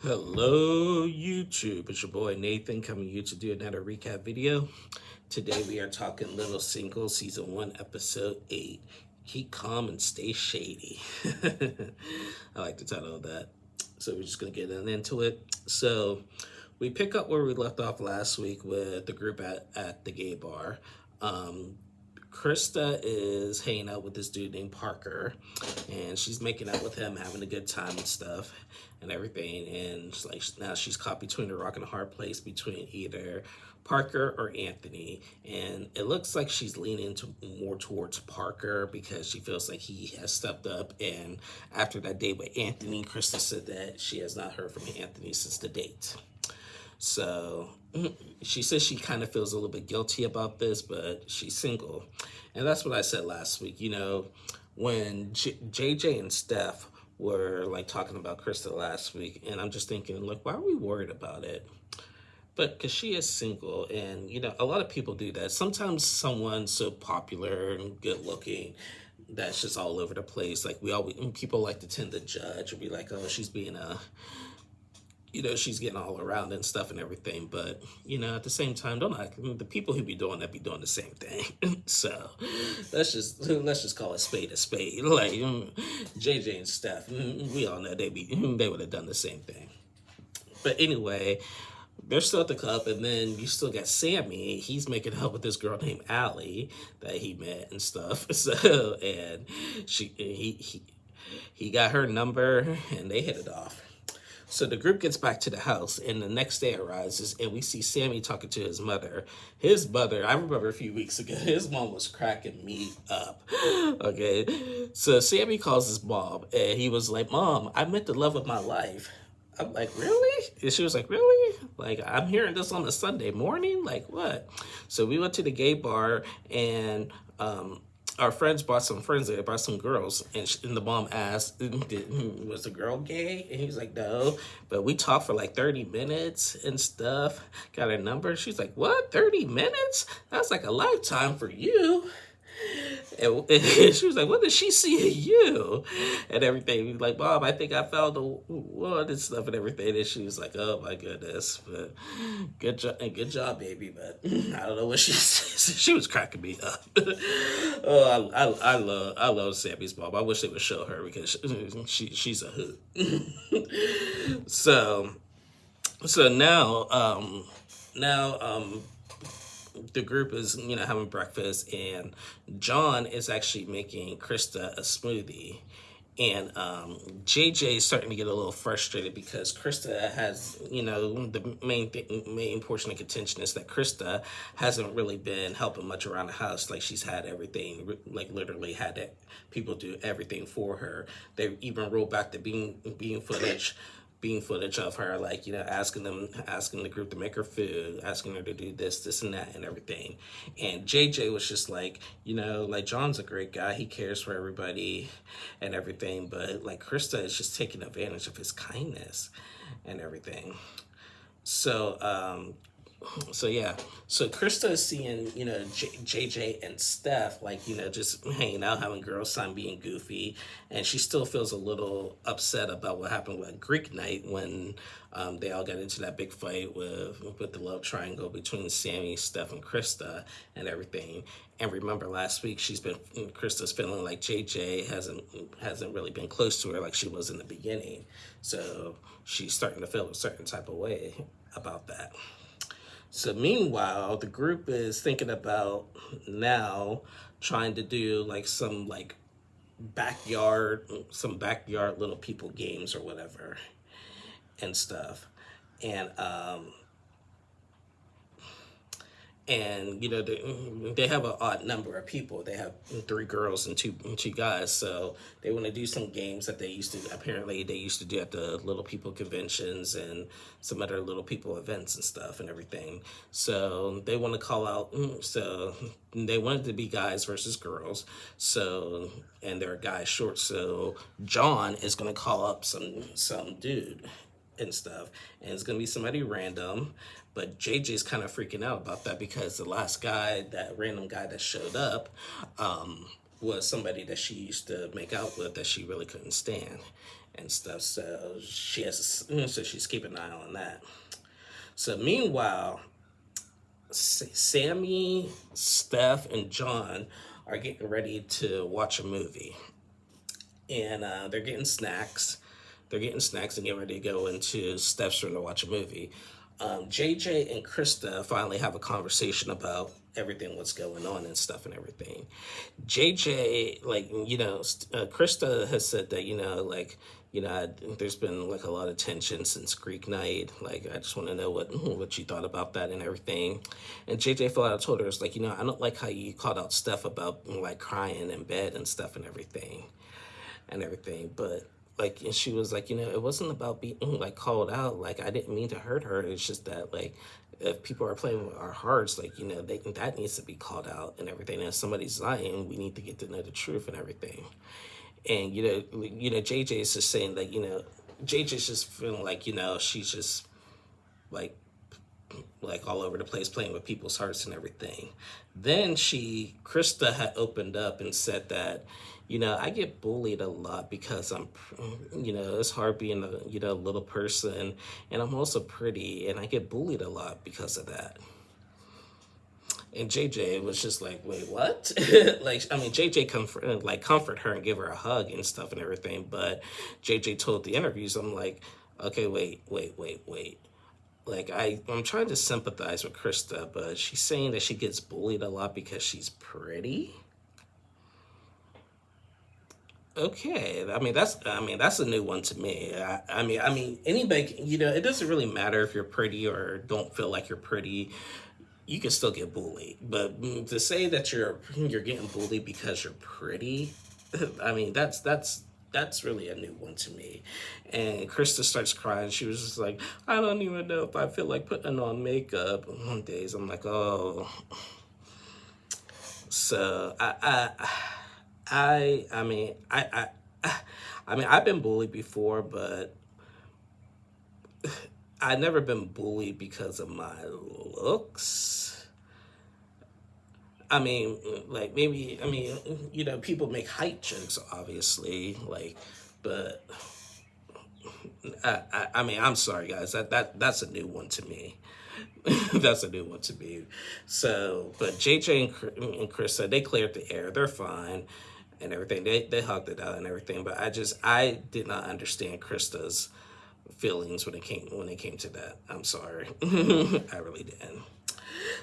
Hello YouTube, it's your boy Nathan coming here to do another recap video. Today we are talking Little Single Season 1 Episode 8. Keep calm and stay shady. I like the title of that. So we're just going to get into it. So we pick up where we left off last week with the group at the gay bar. Krista is hanging out with this dude named Parker, and she's making out with him, having a good time and stuff, and everything. And now she's caught between a rock and a hard place between either Parker or Anthony, and it looks like she's leaning more towards Parker because she feels like he has stepped up. And after that date with Anthony, Krista said that she has not heard from Anthony since the date. So she says she kind of feels a little bit guilty about this, but she's single. And that's what I said last week. You know, when JJ and Steph were like talking about Krista last week, and I'm just thinking, like, why are we worried about it? But because she is single, and you know, a lot of people do that. Sometimes someone so popular and good looking that's just all over the place. Like people like to tend to judge or be like, oh, she's being she's getting all around and stuff and everything. But, at the same time, don't act, the people who be doing that be doing the same thing. So let's just call a spade a spade. Like JJ and Steph, we all know they would have done the same thing. But anyway, they're still at the club, and then you still got Sammy. He's making up with this girl named Allie that he met and stuff. So, and he got her number, and they hit it off. So the group gets back to the house, and the next day arises, and we see Sammy talking to his mother. His mother, I remember a few weeks ago, his mom was cracking me up. Okay, so Sammy calls his mom, and he was like, "Mom, I met the love of my life." I'm like, really? And she was like, really? Like, I'm hearing this on a Sunday morning? Like, what? So we went to the gay bar, and our friends brought some friends there, brought some girls, and the mom asked, was the girl gay? And he was like, no. But we talked for like 30 minutes and stuff, got her number. She's like, what, 30 minutes? That's like a lifetime for you. And she was like, what did she see in you? And everything. We was like, Mom, I think I found the one and stuff and everything. And she was like, oh my goodness. But good job, baby. But I don't know what she says. She was cracking me up. Oh, I love Sammy's mom. I wish they would show her because she's a hoot. So now the group is having breakfast, and John is actually making Krista a smoothie. And JJ is starting to get a little frustrated because Krista has, the main portion of contention is that Krista hasn't really been helping much around the house. Like, she's had everything, like literally had people do everything for her. They even rolled back the bean footage of her, like, asking the group to make her food, asking her to do this and that and everything. And JJ was just like, like, John's a great guy, he cares for everybody and everything, but like Krista is just taking advantage of his kindness and everything. So Krista is seeing, JJ and Steph, like, just hanging out, having girls time, being goofy, and she still feels a little upset about what happened with Greek night when they all got into that big fight with the love triangle between Sammy, Steph, and Krista and everything. And remember last week, Krista's feeling like JJ hasn't really been close to her like she was in the beginning. So she's starting to feel a certain type of way about that. So meanwhile, the group is thinking about now trying to do like some backyard little people games or whatever and stuff. And they have an odd number of people. They have 3 girls and two guys. So they want to do some games that they used to do at the Little People conventions and some other Little People events and stuff and everything. So they want to call out. So they wanted to be guys versus girls. So, and they're guys short. So John is going to call up some dude and stuff, and it's gonna be somebody random. But JJ's kind of freaking out about that because the last guy, that random guy that showed up, was somebody that she used to make out with that she really couldn't stand and stuff. So so she's keeping an eye on that. So meanwhile, Sammy, Steph, and John are getting ready to watch a movie, and they're getting snacks. They're getting snacks and getting ready to go into Steph's room to watch a movie. JJ and Krista finally have a conversation about everything, what's going on and stuff and everything. JJ, like, Krista has said that, there's been like a lot of tension since Greek night. Like, I just want to know what you thought about that and everything. And JJ flat out told her, it's like, I don't like how you called out Steph about like crying in bed and stuff and everything. But like, and she was like, it wasn't about being like called out. Like, I didn't mean to hurt her. It's just that like, if people are playing with our hearts, like, that needs to be called out and everything. And if somebody's lying, we need to get to know the truth and everything. And JJ is just saying that JJ's just feeling like she's just like all over the place playing with people's hearts and everything. Then Krista had opened up and said that, I get bullied a lot because it's hard being a little person, and I'm also pretty, and I get bullied a lot because of that. And JJ was just like, wait, what? JJ comfort her and give her a hug and stuff and everything. But JJ told the interviews, I'm like, okay, wait. Like, I'm trying to sympathize with Krista, but she's saying that she gets bullied a lot because she's pretty. Okay, that's a new one to me. Anybody, it doesn't really matter if you're pretty or don't feel like you're pretty. You can still get bullied, but to say that you're getting bullied because you're pretty, that's really a new one to me. And Krista starts crying. She was just like, I don't even know if I feel like putting on makeup on days. I'm like, oh. So I've been bullied before, but I've never been bullied because of my looks. People make height jokes, obviously, but I'm sorry, guys. That's a new one to me. That's a new one to me. So, but JJ and Chris said they cleared the air. They're fine and everything. They hugged it out and everything. But I did not understand Krista's feelings when it came to that. I'm sorry. I really didn't.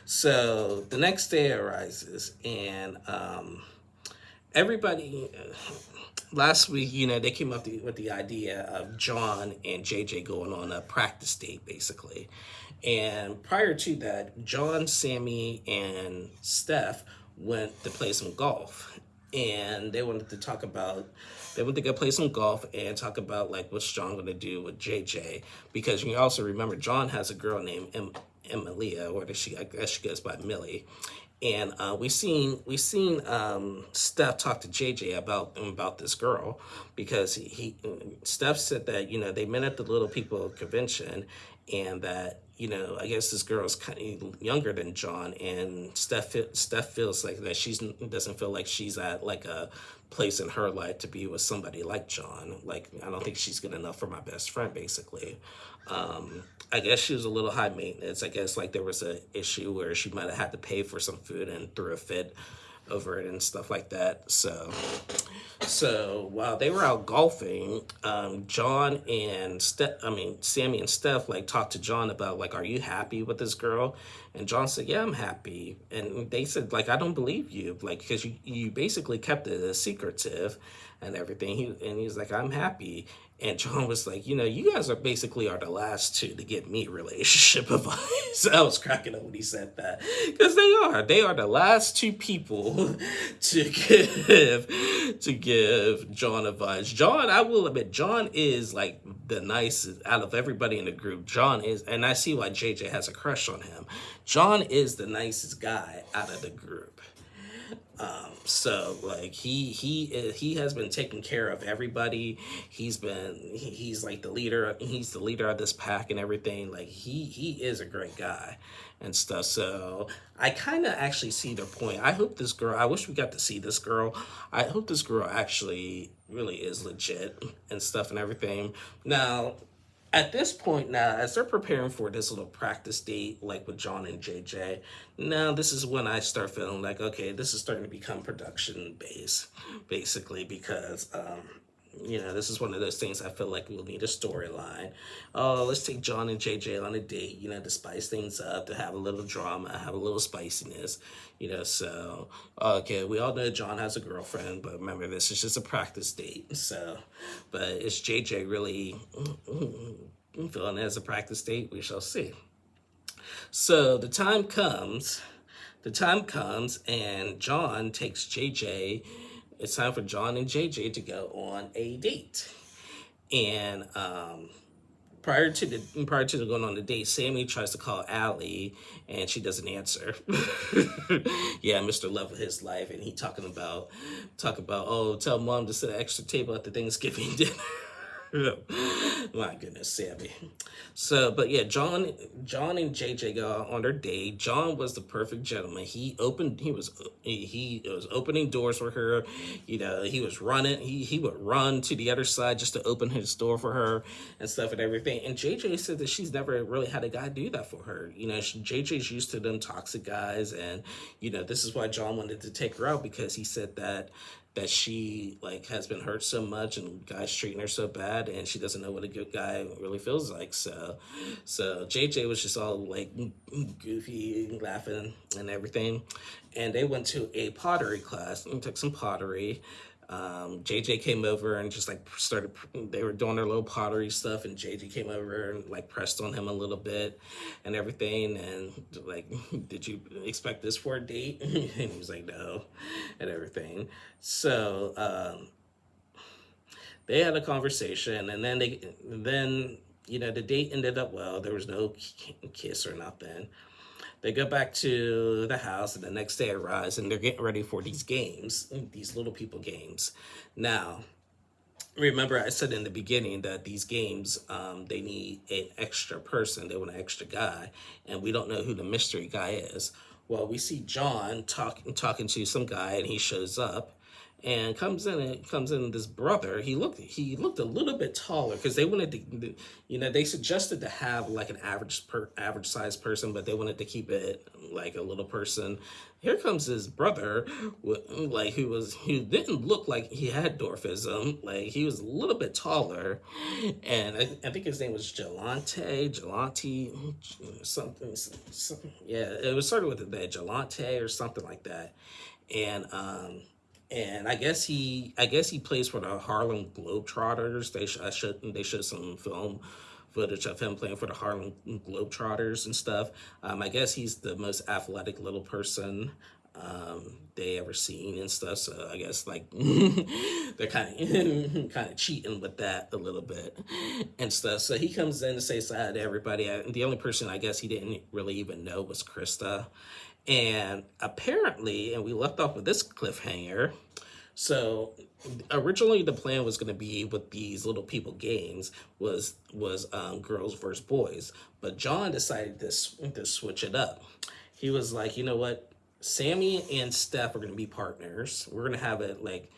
So the next day arises, and everybody last week, they came up with the idea of John and JJ going on a practice date, basically. And prior to that, John, Sammy, and Steph went to play some golf, and they wanted to go play some golf and talk about like what's John going to do with JJ, because you also remember John has a girl named Emilia, or I guess she goes by Millie. And we seen Steph talk to JJ about this girl, because Steph said that they met at the Little People convention, and that I guess this girl is kind of younger than John, and Steph feels like that doesn't feel like she's at like a place in her life to be with somebody like John. Like, I don't think she's good enough for my best friend, basically. I guess she was a little high maintenance. I guess like there was an issue where she might have had to pay for some food and threw a fit over it and stuff like that. So while they were out golfing, John and Sammy and Steph like talked to John about like, are you happy with this girl? And John said, yeah, I'm happy. And they said, like, I don't believe you, like, because you basically kept it a secretive and everything. He was like, I'm happy. And John was like, you guys are the last two to give me relationship advice. I was cracking up when he said that, because they are the last two people to give John advice. John, I will admit, John is like the nicest out of everybody in the group. John is, and I see why JJ has a crush on him. John is the nicest guy out of the group. So like he has been taking care of everybody. He's like the leader. He's the leader of this pack and everything. Like he is a great guy and stuff. So I kind of actually see their point. I hope this girl. I wish we got to see this girl. I hope this girl actually really is legit and stuff and everything. Now at this point now, as they're preparing for this little practice date, like with John and JJ, now this is when I start feeling like, okay, this is starting to become production based, basically, because this is one of those things I feel like we'll need a storyline. Oh, let's take John and JJ on a date, to spice things up, to have a little drama, have a little spiciness, so, okay, we all know John has a girlfriend, but remember, this is just a practice date, so, but is JJ really feeling it as a practice date? We shall see. So the time comes, and John takes JJ. It's time for John and JJ to go on a date. And prior to going on the date, Sammy tries to call Allie, and she doesn't answer. Yeah, Mr. Love of his life, and he talk about, oh, tell mom to set an extra table at the Thanksgiving dinner. My goodness, Sammy. So, but yeah, John and JJ got on their date. John was the perfect gentleman. He was opening doors for her. He was running. He would run to the other side just to open his door for her and stuff and everything. And JJ said that she's never really had a guy do that for her. JJ's used to them toxic guys, and this is why John wanted to take her out, because he said that she like has been hurt so much and guys treating her so bad, and she doesn't know what a good guy really feels like. So JJ was just all like goofy, laughing and everything, and they went to a pottery class and took some pottery. JJ came over and just like started. They were doing their little pottery stuff, and JJ came over and like pressed on him a little bit, and everything. And like, did you expect this for a date? And he was like, no, and everything. So they had a conversation, and then the date ended up well. There was no kiss or nothing. They go back to the house, and the next day arrives, and they're getting ready for these games, these little people games. Now, remember I said in the beginning that these games, they need an extra person. They want an extra guy, and we don't know who the mystery guy is. Well, we see John talking to some guy, and he shows up, and comes in this brother. He looked a little bit taller, because they wanted to, they suggested to have like an average size person, but they wanted to keep it like a little person. Here comes his brother, like who didn't look like he had dwarfism. Like, he was a little bit taller, and I think his name was Gelante, something. Yeah, it was started with that Gelante or something like that, and and I guess he plays for the Harlem Globetrotters. They showed some film footage of him playing for the Harlem Globetrotters and stuff. I guess he's the most athletic little person they ever seen and stuff. So I guess like they're kind of cheating with that a little bit and stuff. So he comes in to say hi to everybody. The only person I guess he didn't really even know was Krista. And apparently, and we left off with this cliffhanger. So originally the plan was going to be with these little people games was girls versus boys, but John decided to switch it up. He was like, you know what, Sammy and Steph are going to be partners. We're going to have it like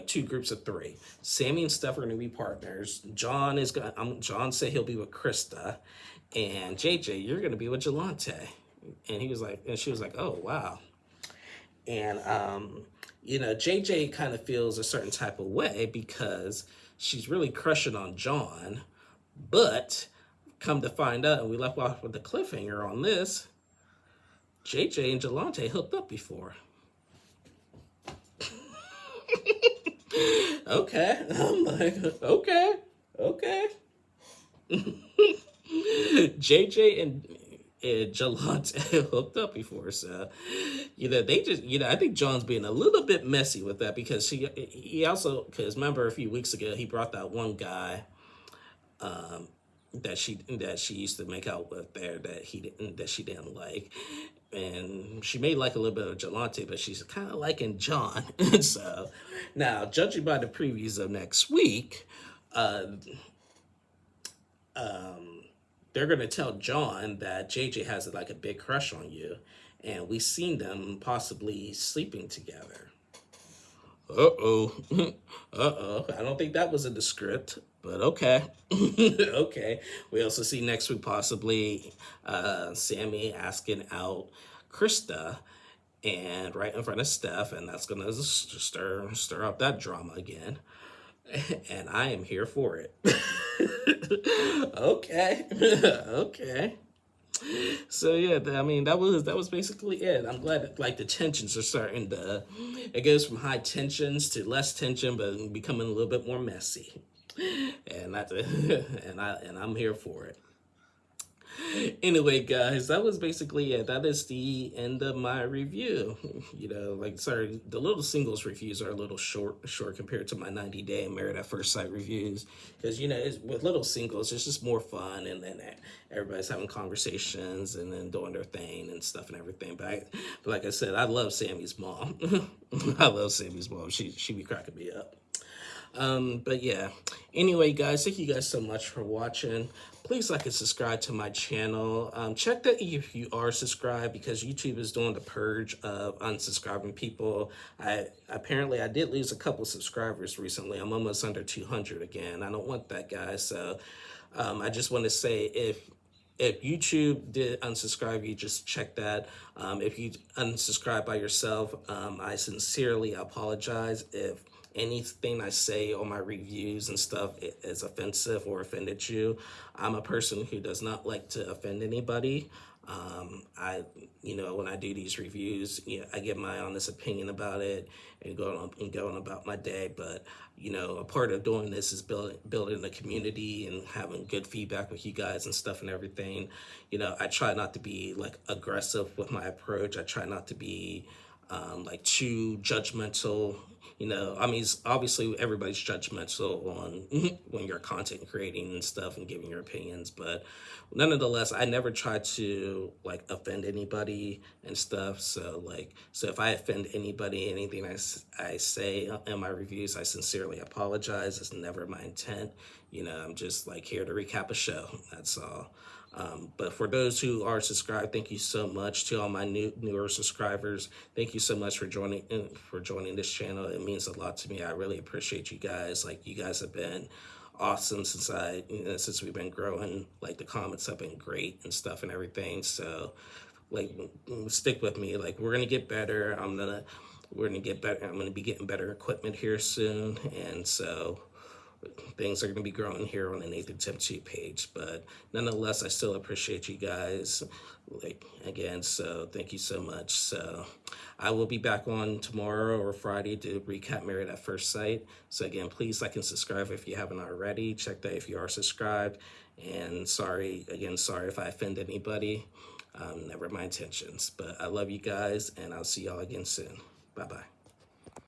two groups of three. Sammy and Steph are going to be partners. John said he'll be with Krista, and JJ, you're going to be with Jelante. And she was like, oh wow. And JJ kind of feels a certain type of way because she's really crushing on John, but come to find out, and we left off with the cliffhanger on this, JJ and Jelante hooked up before. Okay. I'm like, okay. JJ and Jelante hooked up before, so they just I think John's being a little bit messy with that, because he also, because remember a few weeks ago he brought that one guy that she used to make out with there that she didn't like, and she may like a little bit of Jelante, but she's kind of liking John. So now, judging by the previews of next week, uh, they're gonna tell John that JJ has like a big crush on you, and we've seen them possibly sleeping together. Uh-oh. Uh-oh. I don't think that was in the script, but okay. Okay. We also see next week possibly Sammy asking out Krista and right in front of Steph, and that's gonna stir up that drama again. And I am here for it. Okay. Okay. So yeah, I mean that was basically it. I'm glad that like the tensions are starting to. It goes from high tensions to less tension, but becoming a little bit more messy. And that's I'm here for it. Anyway, guys, that was basically it. That is the end of my review. Like sorry, the little singles reviews are a little short compared to my 90-day Married at First Sight reviews, because with little singles, it's just more fun, and then everybody's having conversations and then doing their thing and stuff and everything. But like I said, I love Sammy's mom. I love Sammy's mom. She be cracking me up. But yeah, anyway, guys, thank you guys so much for watching. Please like and subscribe to my channel. Check that if you are subscribed, because YouTube is doing the purge of unsubscribing people. I did lose a couple subscribers recently. I'm almost under 200 again. I don't want that, guys. So I just want to say, if YouTube did unsubscribe you, just check that. If you unsubscribe by yourself, I sincerely apologize if anything I say on my reviews and stuff is offensive or offended you. I'm a person who does not like to offend anybody. When I do these reviews, I give my honest opinion about it and going about my day. But a part of doing this is building a community and having good feedback with you guys and stuff and everything. I try not to be like aggressive with my approach. I try not to be like too judgmental. Obviously everybody's judgmental on when you're content creating and stuff and giving your opinions, but nonetheless, I never try to like offend anybody and stuff. So if I offend anybody, anything I say in my reviews, I sincerely apologize. It's never my intent. I'm just like here to recap a show. That's all. But for those who are subscribed, thank you so much. To all my newer subscribers, thank you so much for joining this channel. It means a lot to me. I really appreciate you guys. Like, you guys have been awesome since we've been growing. Like, the comments have been great and stuff and everything. So like, stick with me. Like, we're gonna get better. We're gonna get better. I'm gonna be getting better equipment here soon, and so things are going to be growing here on the Nathan Tim 2 page. But nonetheless, I still appreciate you guys, again, so thank you so much. So I will be back on tomorrow or Friday to recap Married at First Sight. So again, please like and subscribe if you haven't already. Check that if you are subscribed. And sorry if I offend anybody. Never my intentions. But I love you guys, and I'll see y'all again soon. Bye-bye.